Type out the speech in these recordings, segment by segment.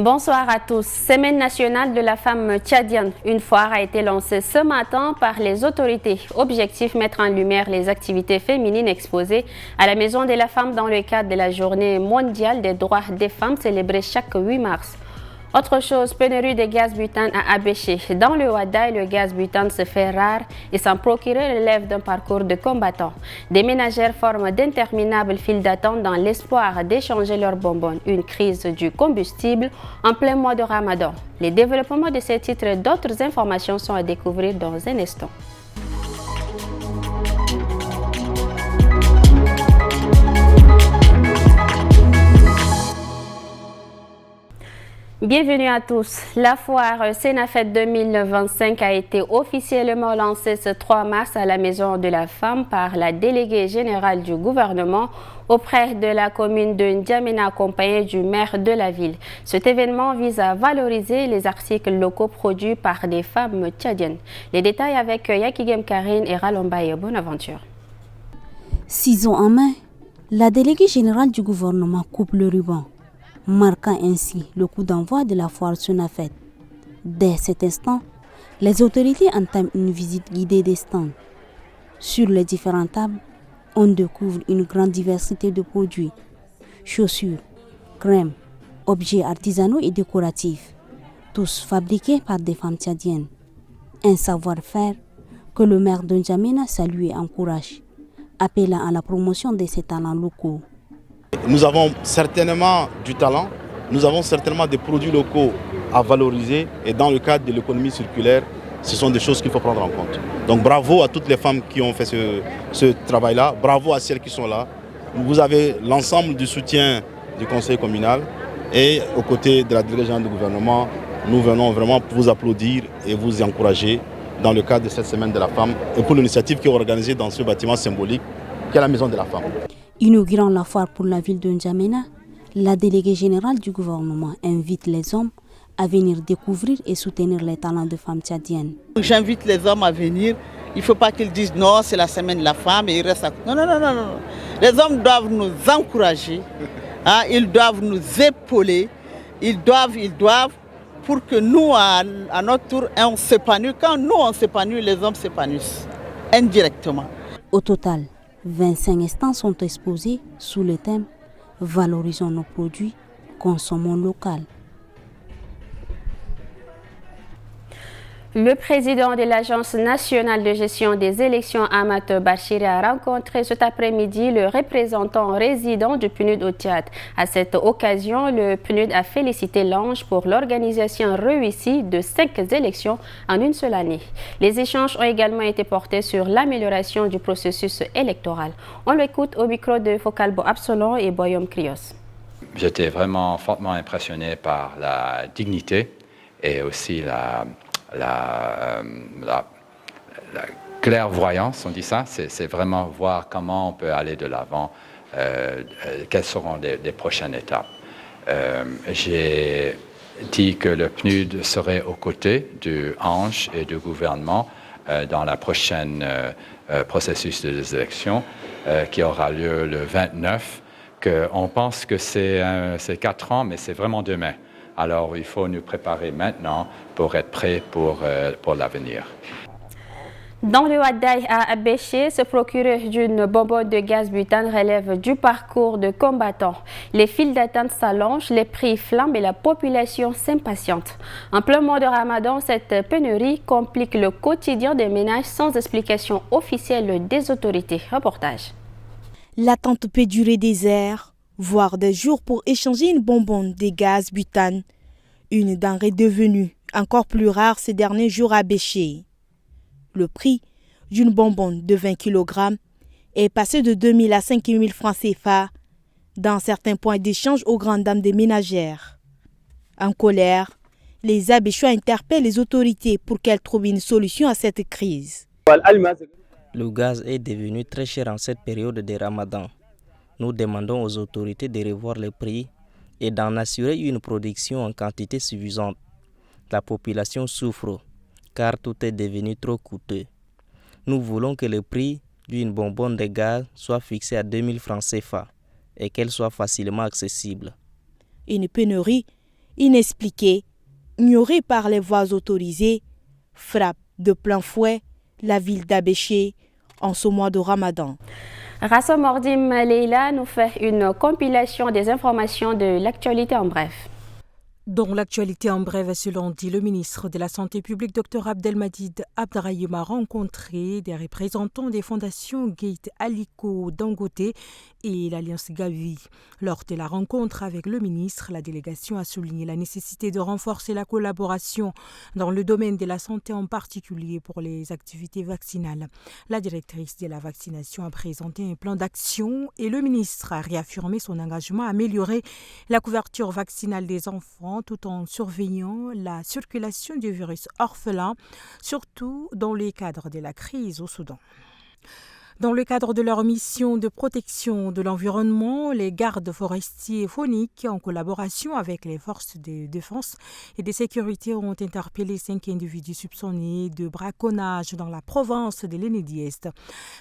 Bonsoir à tous. Semaine nationale de la femme tchadienne. Une foire a été lancée ce matin par les autorités. Objectif, mettre en lumière les activités féminines exposées à la Maison de la Femme dans le cadre de la Journée mondiale des droits des femmes célébrée chaque 8 mars. Autre chose, pénurie de gaz butane à Abéché. Dans le Ouadaï, le gaz butane se fait rare et s'en procurer relève d'un parcours de combattants. Des ménagères forment d'interminables files d'attente dans l'espoir d'échanger leurs bonbons. Une crise du combustible en plein mois de Ramadan. Les développements de ces titres et d'autres informations sont à découvrir dans un instant. Bienvenue à tous. La foire Sénafed 2025 a été officiellement lancée ce 3 mars à la Maison de la Femme par la déléguée générale du gouvernement auprès de la commune de N'Djamena accompagnée du maire de la ville. Cet événement vise à valoriser les articles locaux produits par des femmes tchadiennes. Les détails avec Yakigem Karine et Ralombaye Bonaventure. Ciseaux en main, la déléguée générale du gouvernement coupe le ruban, marquant ainsi le coup d'envoi de la foire Sénafed. Dès cet instant, les autorités entament une visite guidée des stands. Sur les différentes tables, on découvre une grande diversité de produits, chaussures, crèmes, objets artisanaux et décoratifs, tous fabriqués par des femmes tchadiennes. Un savoir-faire que le maire de N'Djamena salue et encourage, appelant à la promotion de ces talents locaux. Nous avons certainement du talent, nous avons certainement des produits locaux à valoriser et dans le cadre de l'économie circulaire, ce sont des choses qu'il faut prendre en compte. Donc bravo à toutes les femmes qui ont fait ce travail-là, bravo à celles qui sont là. Vous avez l'ensemble du soutien du conseil communal et aux côtés de la déléguée générale du gouvernement, nous venons vraiment vous applaudir et vous encourager dans le cadre de cette semaine de la femme et pour l'initiative qui est organisée dans ce bâtiment symbolique qui est la Maison de la Femme. Inaugurant la foire pour la ville de N'Djamena, la déléguée générale du gouvernement invite les hommes à venir découvrir et soutenir les talents de femmes tchadiennes. J'invite les hommes à venir. Il ne faut pas qu'ils disent non, c'est la semaine de la femme et ils restent à... Non, non, non, non, non. Les hommes doivent nous encourager, ils doivent nous épauler, ils doivent, pour que nous, à notre tour, on s'épanouisse. Quand nous, on s'épanouit, les hommes s'épanouissent indirectement. Au total, 25 stands sont exposés sous le thème « Valorisons nos produits, consommons local ». Le président de l'Agence nationale de gestion des élections, Amath Bachir, a rencontré cet après-midi le représentant résident du PNUD au Tchad. À cette occasion, le PNUD a félicité l'ANGE pour l'organisation réussie de 5 élections en une seule année. Les échanges ont également été portés sur l'amélioration du processus électoral. On l'écoute au micro de Focalbo Absalon et Boyom Krios. J'étais vraiment fortement impressionné par la dignité et aussi la clairvoyance, on dit ça, c'est vraiment voir comment on peut aller de l'avant, quelles seront les prochaines étapes. J'ai dit que le PNUD serait aux côtés du ANGE et du gouvernement dans la prochaine processus des élections qui aura lieu le 29, qu'on pense que c'est 4 ans, mais c'est vraiment demain. Alors, il faut nous préparer maintenant pour être prêts pour l'avenir. Dans le Ouadaï à Abéché, se procurer d'une bonbonne de gaz butane relève du parcours de combattants. Les files d'attente s'allongent, les prix flambent et la population s'impatiente. En plein mois de Ramadan, cette pénurie complique le quotidien des ménages sans explication officielle des autorités. Reportage. L'attente peut durer des heures, voire des jours pour échanger une bonbonne de gaz butane, une denrée devenue encore plus rare ces derniers jours à Abéché. Le prix d'une bonbonne de 20 kg est passé de 2 000 à 5 000 francs CFA dans certains points d'échange aux grandes dames des ménagères. En colère, les Abéchois interpellent les autorités pour qu'elles trouvent une solution à cette crise. Le gaz est devenu très cher en cette période de Ramadan. Nous demandons aux autorités de revoir les prix et d'en assurer une production en quantité suffisante. La population souffre car tout est devenu trop coûteux. Nous voulons que le prix d'une bonbonne de gaz soit fixé à 2 000 francs CFA et qu'elle soit facilement accessible. Une pénurie inexpliquée, ignorée par les voies autorisées, frappe de plein fouet la ville d'Abéché en ce mois de Ramadan. Rasso Mordim Leila nous fait une compilation des informations de l'actualité en bref. Dans l'actualité en bref, ce lundi, le ministre de la Santé publique, Dr Abdelmadid Abdrahim, a rencontré des représentants des fondations Gate Aliko Dangote et l'Alliance Gavi. Lors de la rencontre avec le ministre, la délégation a souligné la nécessité de renforcer la collaboration dans le domaine de la santé, en particulier pour les activités vaccinales. La directrice de la vaccination a présenté un plan d'action et le ministre a réaffirmé son engagement à améliorer la couverture vaccinale des enfants tout en surveillant la circulation du virus orphelin, surtout dans le cadre de la crise au Soudan. Dans le cadre de leur mission de protection de l'environnement, les gardes forestiers phoniques, en collaboration avec les forces de défense et de sécurité, ont interpellé 5 individus soupçonnés de braconnage dans la province de l'Enedi-Est.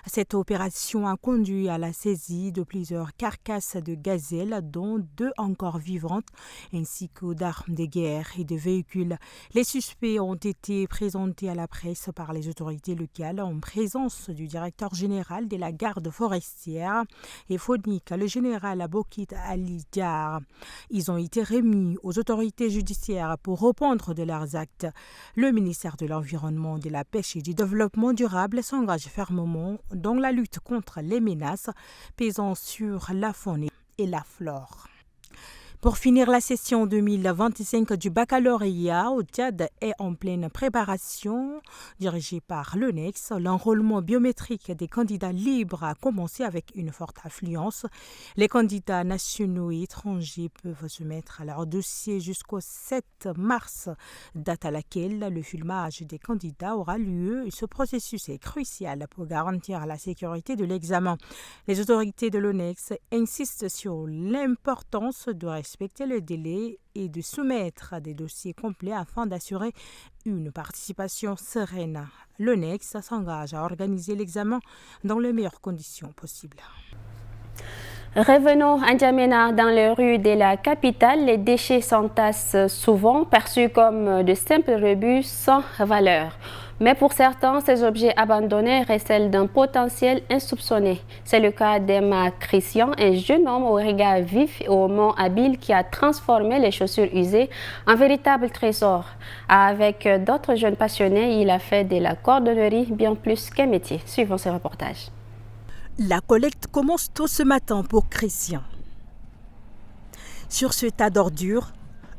Cette opération a conduit à la saisie de plusieurs carcasses de gazelles, dont 2 encore vivantes, ainsi que d'armes de guerre et de véhicules. Les suspects ont été présentés à la presse par les autorités locales en présence du directeur général de la garde forestière et phonique, le général Abokit Ali Diar. Ils ont été remis aux autorités judiciaires pour répondre de leurs actes. Le ministère de l'Environnement, de la Pêche et du Développement durable s'engage fermement dans la lutte contre les menaces pesant sur la faune et la flore. Pour finir, la session 2025 du baccalauréat au Tchad est en pleine préparation. Dirigée par l'ONEX, l'enrôlement biométrique des candidats libres a commencé avec une forte affluence. Les candidats nationaux et étrangers peuvent se mettre à leur dossier jusqu'au 7 mars, date à laquelle le filmage des candidats aura lieu. Ce processus est crucial pour garantir la sécurité de l'examen. Les autorités de l'ONEX insistent sur l'importance de respecter le délai et de soumettre des dossiers complets afin d'assurer une participation sereine. L'ONEX s'engage à organiser l'examen dans les meilleures conditions possibles. Revenons à N'Djamena, dans les rues de la capitale. Les déchets s'entassent souvent, perçus comme de simples rebus sans valeur. Mais pour certains, ces objets abandonnés recèlent d'un potentiel insoupçonné. C'est le cas d'Emma Christian, un jeune homme au regard vif et au mot habile qui a transformé les chaussures usées en véritable trésor. Avec d'autres jeunes passionnés, il a fait de la cordonnerie bien plus qu'un métier. Suivons ce reportage. La collecte commence tôt ce matin pour Christian. Sur ce tas d'ordures,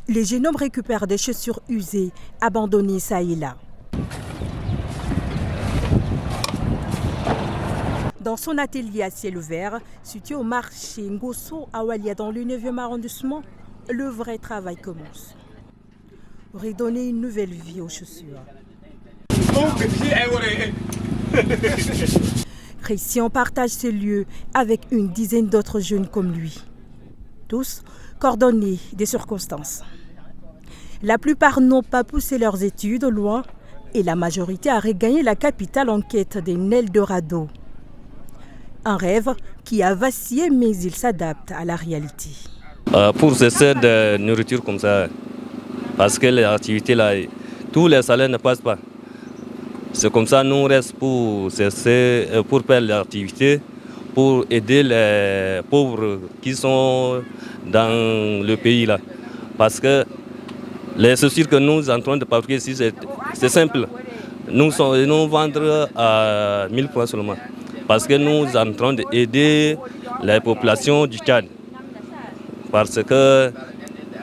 les jeunes hommes récupèrent des chaussures usées, abandonnées ça et là. Dans son atelier à ciel ouvert, situé au marché Ngosso à Walia dans le 9e arrondissement, le vrai travail commence. Redonner une nouvelle vie aux chaussures. Christian partage ce lieu avec une dizaine d'autres jeunes comme lui. Tous coordonnés des circonstances. La plupart n'ont pas poussé leurs études loin et la majorité a regagné la capitale en quête d'un Eldorado. Un rêve qui a vacillé, mais il s'adapte à la réalité. Pour cesser de nourriture comme ça, parce que les activités là, tous les salaires ne passent pas. C'est comme ça, nous restons pour cesser, pour faire l'activité, pour aider les pauvres qui sont dans le pays là. Parce que les chaussures que nous sommes en train de fabriquer ici, c'est simple. Nous vendons à 1000 francs seulement. Parce que nous sommes en train d'aider la population du Tchad. Parce que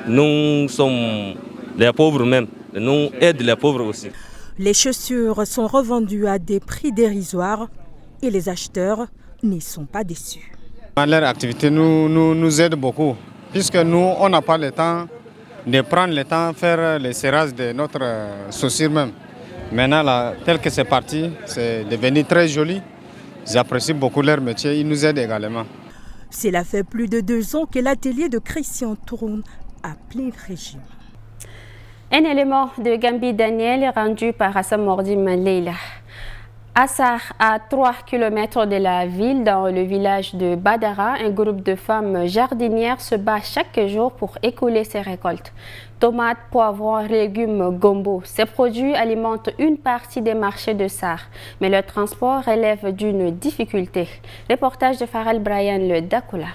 nous sommes les pauvres même. Nous aidons les pauvres aussi. Les chaussures sont revendues à des prix dérisoires et les acheteurs n'y sont pas déçus. Leur activité nous aide beaucoup. Puisque nous, on n'a pas le temps de prendre le temps de faire les serrages de notre chaussure même. Maintenant, là, tel que c'est parti, c'est devenu très joli. J'apprécie beaucoup leur métier, ils nous aident également. Cela fait plus de 2 ans que l'atelier de Christian tourne à plein régime. Un élément de Gambi Daniel rendu par Rasso Mordim Leila. À Sarre, à 3 km de la ville, dans le village de Badara, un groupe de femmes jardinières se bat chaque jour pour écouler ses récoltes. Tomates, poivrons, légumes, gombo. Ces produits alimentent une partie des marchés de Sarre, mais le transport relève d'une difficulté. Reportage de Farel Brian Le Dakula.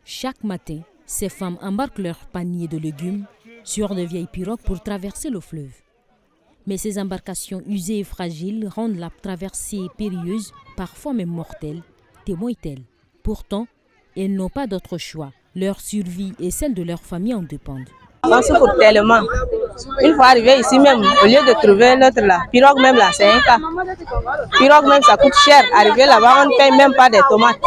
Chaque matin, ces femmes embarquent leurs paniers de légumes sur de vieilles pirogues pour traverser le fleuve. Mais ces embarcations usées et fragiles rendent la traversée périlleuse, parfois même mortelle, témoignent-elles. Pourtant, elles n'ont pas d'autre choix. Leur survie et celle de leur famille en dépendent. On souffre tellement. Une fois arrivé ici même, au lieu de trouver l'autre là, pirogue même là, c'est un cas. Pirogue même, ça coûte cher. Arriver là-bas, on ne paye même pas des tomates.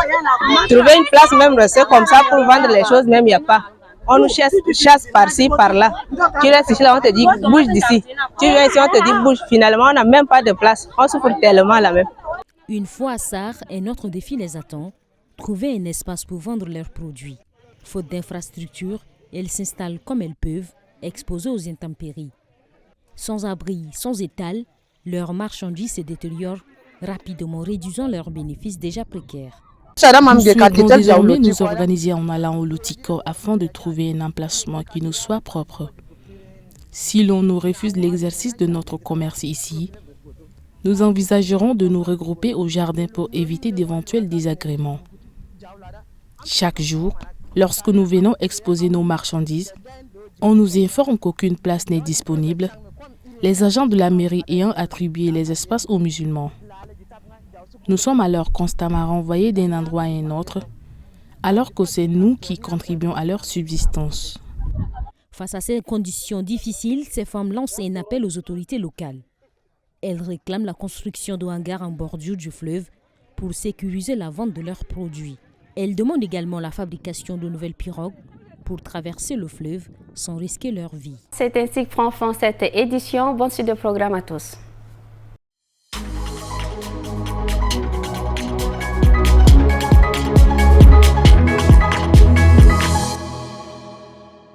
Trouver une place même restée comme ça pour vendre les choses, même il n'y a pas. On nous chasse par-ci, par-là. Tu restes ici, là, on te dit bouge d'ici. Tu viens ici, on te dit bouge. Finalement, on n'a même pas de place. On souffre tellement là même. Une fois à Sarre, un autre défi les attend. Trouver un espace pour vendre leurs produits. Faute d'infrastructures, elles s'installent comme elles peuvent, exposées aux intempéries. Sans abri, sans étal, leurs marchandises se détériorent rapidement, réduisant leurs bénéfices déjà précaires. Nous souhaitons désormais nous organiser en allant au Lotiko afin de trouver un emplacement qui nous soit propre. Si l'on nous refuse l'exercice de notre commerce ici, nous envisagerons de nous regrouper au jardin pour éviter d'éventuels désagréments. Chaque jour, lorsque nous venons exposer nos marchandises, on nous informe qu'aucune place n'est disponible, les agents de la mairie ayant attribué les espaces aux musulmans. Nous sommes alors constamment renvoyés d'un endroit à un autre, alors que c'est nous qui contribuons à leur subsistance. Face à ces conditions difficiles, ces femmes lancent un appel aux autorités locales. Elles réclament la construction de hangars en bordure du fleuve pour sécuriser la vente de leurs produits. Elles demandent également la fabrication de nouvelles pirogues pour traverser le fleuve sans risquer leur vie. C'est ainsi que prend fin cette édition. Bonne suite de programme à tous.